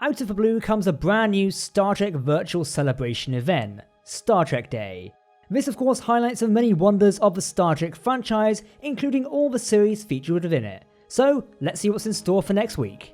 Out of the blue comes a brand new Star Trek virtual celebration event, Star Trek Day. This of course highlights the many wonders of the Star Trek franchise, including all the series featured within it. So let's see what's in store for next week.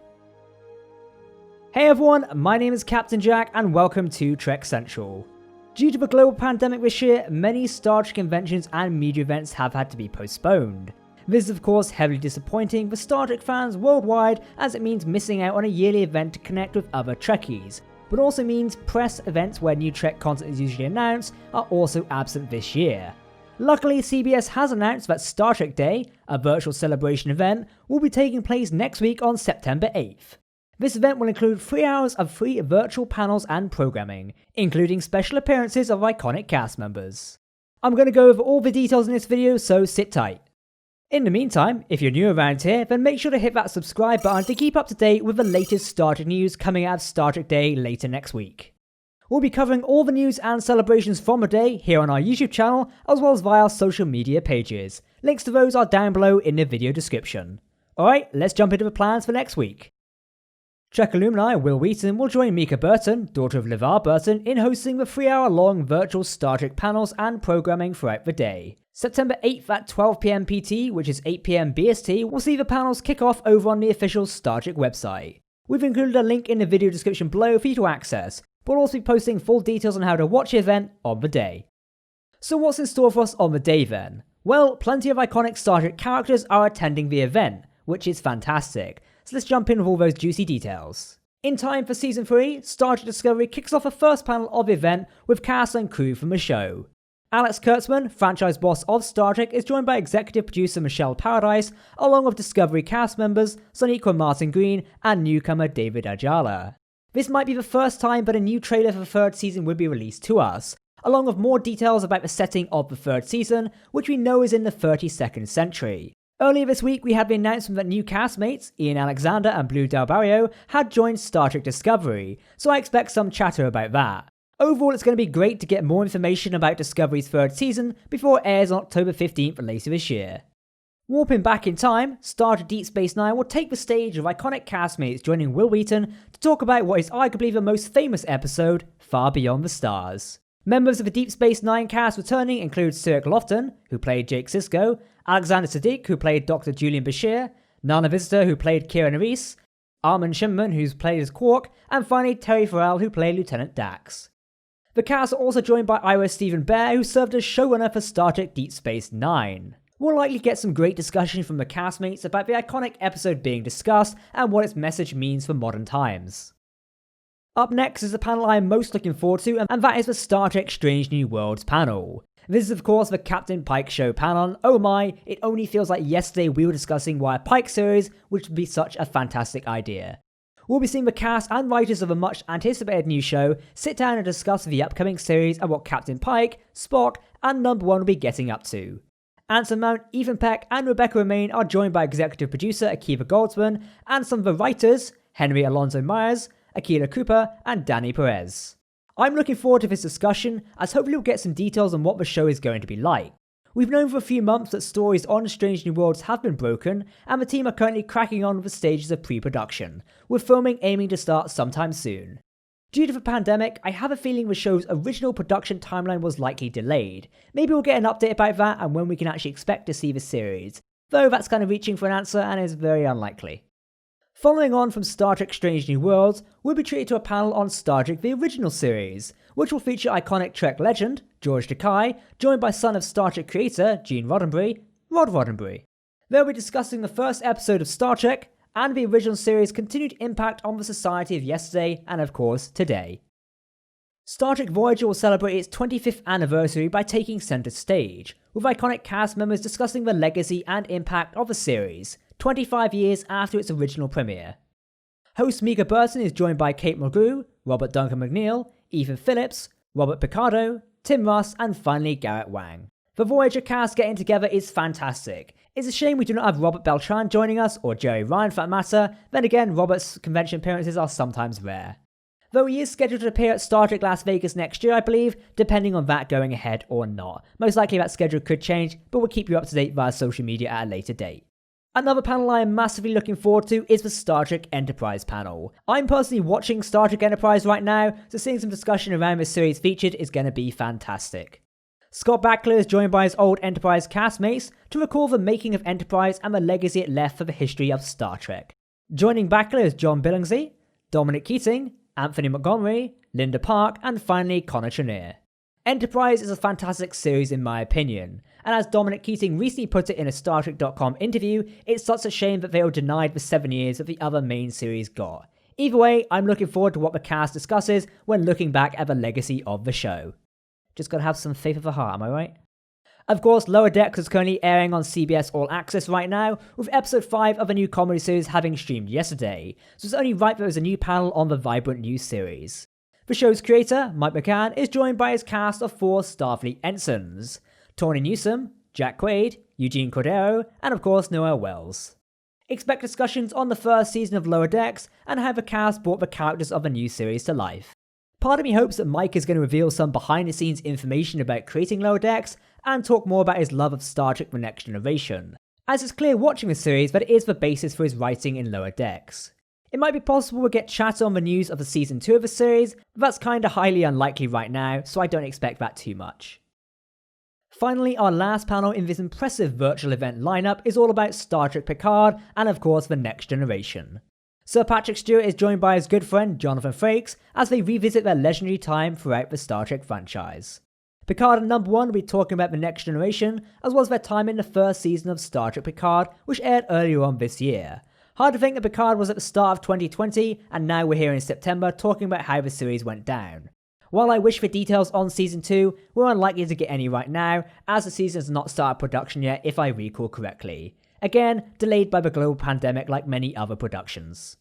Hey everyone, my name is Captain Jack and welcome to Trek Central. Due to the global pandemic this year, many Star Trek conventions and media events have had to be postponed. This is of course heavily disappointing for Star Trek fans worldwide, as it means missing out on a yearly event to connect with other Trekkies, but also means press events where new Trek content is usually announced are also absent this year. Luckily, CBS has announced that Star Trek Day, a virtual celebration event, will be taking place next week on September 8th. This event will include 3 hours of free virtual panels and programming, including special appearances of iconic cast members. I'm going to go over all the details in this video, so sit tight. In the meantime, if you're new around here, then make sure to hit that subscribe button to keep up to date with the latest Star Trek news coming out of Star Trek Day later next week. We'll be covering all the news and celebrations from the day here on our YouTube channel, as well as via our social media pages. Links to those are down below in the video description. Alright, let's jump into the plans for next week. Trek alumni Will Wheaton will join Mica Burton, daughter of LeVar Burton, in hosting the 3-hour-long virtual Star Trek panels and programming throughout the day. September 8th at 12 PM PT, which is 8 PM BST, will see the panels kick off over on the official Star Trek website. We've included a link in the video description below for you to access, but we'll also be posting full details on how to watch the event on the day. So what's in store for us on the day then? Well, plenty of iconic Star Trek characters are attending the event, which is fantastic. So let's jump in with all those juicy details. In time for Season 3, Star Trek Discovery kicks off the first panel of the event with cast and crew from the show. Alex Kurtzman, franchise boss of Star Trek, is joined by executive producer Michelle Paradise, along with Discovery cast members Sonequa Martin Green and newcomer David Ajala. This might be the first time that a new trailer for the third season will be released to us, along with more details about the setting of the third season, which we know is in the 32nd century. Earlier this week, we had the announcement that new castmates, Ian Alexander and Blue Del Barrio, had joined Star Trek Discovery, so I expect some chatter about that. Overall, it's going to be great to get more information about Discovery's third season before it airs on October 15th later this year. Warping back in time, Star Trek Deep Space Nine will take the stage with iconic castmates joining Will Wheaton to talk about what is arguably the most famous episode, Far Beyond the Stars. Members of the Deep Space Nine cast returning include Cirque Lofton, who played Jake Sisko, Alexander Siddig, who played Dr. Julian Bashir, Nana Visitor, who played Kira Nerys, Armin Shimmerman, who's played as Quark, and finally Terry Farrell, who played Lieutenant Dax. The cast are also joined by Ira Stephen Bear, who served as showrunner for Star Trek Deep Space Nine. We'll likely get some great discussion from the castmates about the iconic episode being discussed and what its message means for modern times. Up next is the panel I am most looking forward to, and that is the Star Trek Strange New Worlds panel. This is of course the Captain Pike Show panel, and oh my, it only feels like yesterday we were discussing why a Pike series would be such a fantastic idea. We'll be seeing the cast and writers of a much anticipated new show sit down and discuss the upcoming series and what Captain Pike, Spock, and Number One will be getting up to. Anson Mount, Ethan Peck, and Rebecca Romaine are joined by executive producer Akiva Goldsman and some of the writers, Henry Alonso Myers, Akila Cooper, and Danny Perez. I'm looking forward to this discussion, as hopefully we'll get some details on what the show is going to be like. We've known for a few months that stories on Strange New Worlds have been broken, and the team are currently cracking on with the stages of pre-production, with filming aiming to start sometime soon. Due to the pandemic, I have a feeling the show's original production timeline was likely delayed. Maybe we'll get an update about that and when we can actually expect to see the series, though that's kind of reaching for an answer and is very unlikely. Following on from Star Trek Strange New Worlds, we'll be treated to a panel on Star Trek the Original Series, which will feature iconic Trek legend, George Takei, joined by son of Star Trek creator Gene Roddenberry, Rod Roddenberry. They'll be discussing the first episode of Star Trek, and the original series' continued impact on the society of yesterday and of course today. Star Trek Voyager will celebrate its 25th anniversary by taking centre stage, with iconic cast members discussing the legacy and impact of the series, 25 years after its original premiere. Host Mica Burton is joined by Kate Mulgrew, Robert Duncan McNeil, Ethan Phillips, Robert Picardo, Tim Russ, and finally Garrett Wang. The Voyager cast getting together is fantastic. It's a shame we do not have Robert Beltran joining us, or Jerry Ryan for that matter. Then again, Robert's convention appearances are sometimes rare. Though he is scheduled to appear at Star Trek Las Vegas next year, I believe, depending on that going ahead or not. Most likely that schedule could change, but we'll keep you up to date via social media at a later date. Another panel I am massively looking forward to is the Star Trek Enterprise panel. I'm personally watching Star Trek Enterprise right now, so seeing some discussion around this series featured is going to be fantastic. Scott Bakula is joined by his old Enterprise castmates to recall the making of Enterprise and the legacy it left for the history of Star Trek. Joining Bakula is John Billingsley, Dominic Keating, Anthony Montgomery, Linda Park, and finally Connor Trinneer. Enterprise is a fantastic series in my opinion, and as Dominic Keating recently put it in a StarTrek.com interview, it's such a shame that they were denied the 7 years that the other main series got. Either way, I'm looking forward to what the cast discusses when looking back at the legacy of the show. Just gotta have some faith of the heart, am I right? Of course, Lower Decks is currently airing on CBS All Access right now, with episode 5 of a new comedy series having streamed yesterday, so it's only right that there's a new panel on the vibrant new series. The show's creator, Mike McCann, is joined by his cast of 4 Starfleet ensigns: Tawny Newsome, Jack Quaid, Eugene Cordero, and of course Noel Wells. Expect discussions on the first season of Lower Decks and how the cast brought the characters of the new series to life. Part of me hopes that Mike is going to reveal some behind the scenes information about creating Lower Decks and talk more about his love of Star Trek The Next Generation, as it's clear watching the series that it is the basis for his writing in Lower Decks. It might be possible we'll get chatter on the news of the season 2 of the series, but that's kinda highly unlikely right now, so I don't expect that too much. Finally, our last panel in this impressive virtual event lineup is all about Star Trek Picard and of course The Next Generation. Sir Patrick Stewart is joined by his good friend Jonathan Frakes as they revisit their legendary time throughout the Star Trek franchise. Picard and Number 1 will be talking about The Next Generation, as well as their time in the first season of Star Trek Picard, which aired earlier on this year. Hard to think that Picard was at the start of 2020, and now we're here in September talking about how the series went down. While I wish for details on Season 2, we're unlikely to get any right now, as the season has not started production yet if I recall correctly. Again, delayed by the global pandemic like many other productions.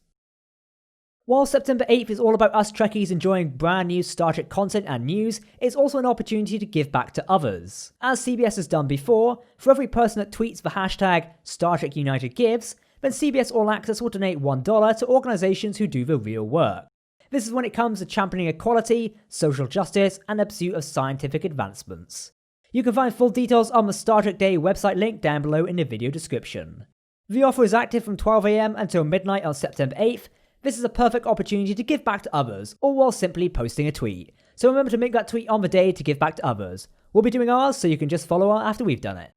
While September 8th is all about us Trekkies enjoying brand new Star Trek content and news, it's also an opportunity to give back to others. As CBS has done before, for every person that tweets the hashtag #StarTrekUnitedGives, then CBS All Access will donate $1 to organisations who do the real work. This is when it comes to championing equality, social justice, and the pursuit of scientific advancements. You can find full details on the Star Trek Day website link down below in the video description. The offer is active from 12 AM until midnight on September 8th. This is a perfect opportunity to give back to others, all while simply posting a tweet. So remember to make that tweet on the day to give back to others. We'll be doing ours, so you can just follow after we've done it.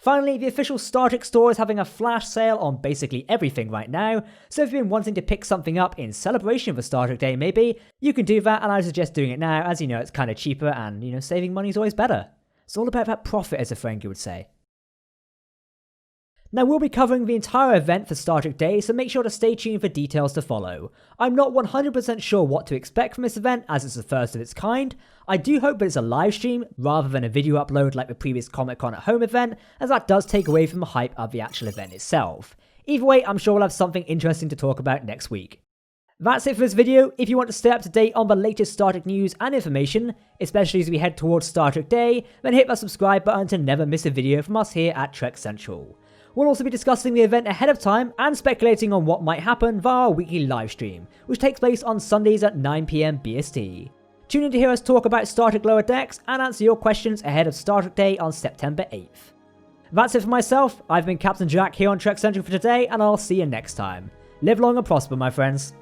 Finally, the official Star Trek store is having a flash sale on basically everything right now, so if you've been wanting to pick something up in celebration for Star Trek Day maybe, you can do that, and I suggest doing it now, as you know it's kinda cheaper and, saving money is always better. It's all about that profit, as a Frankie would say. Now we'll be covering the entire event for Star Trek Day, so make sure to stay tuned for details to follow. I'm not 100% sure what to expect from this event, as it's the first of its kind. I do hope that it's a live stream, rather than a video upload like the previous Comic-Con at Home event, as that does take away from the hype of the actual event itself. Either way, I'm sure we'll have something interesting to talk about next week. That's it for this video. If you want to stay up to date on the latest Star Trek news and information, especially as we head towards Star Trek Day, then hit that subscribe button to never miss a video from us here at Trek Central. We'll also be discussing the event ahead of time and speculating on what might happen via our weekly livestream, which takes place on Sundays at 9 PM BST. Tune in to hear us talk about Star Trek Lower Decks and answer your questions ahead of Star Trek Day on September 8th. That's it for myself. I've been Captain Jack here on Trek Central for today, and I'll see you next time. Live long and prosper, my friends.